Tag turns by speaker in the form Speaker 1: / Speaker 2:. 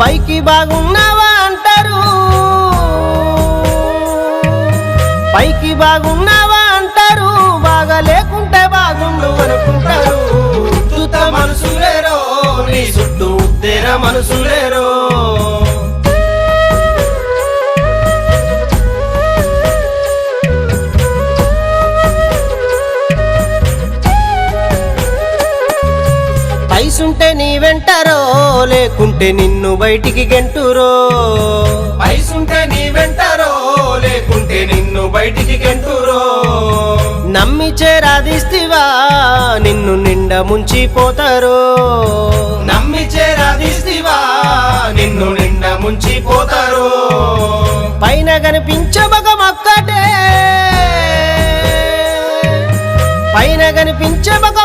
Speaker 1: పైకి బాగున్నావా అంటారు, పైకి బాగున్నావా అంటారు, బాగా లేకుంటే బాగుండు అనుకుంటారు. ఉత్తుత మనసులేరో నీ చుట్టూ ఉత్తేర మనసులేరో. పైసుంటే నీ వెంటరో లేకుంటే నిన్ను బయటికి గెంటురో. పైసుంటే నీ వెంటరో లేకుంటే నిన్ను బయటికి గెంటురో. నమ్మి చేరాదిస్తివా నిన్ను నిండా ముంచిపోతారో. నమ్మి చేరాదిస్తివా నిన్ను నిండా ముంచిపోతారో. పైన కనిపించే మగమొక్కటే, పైన కనిపించే మగ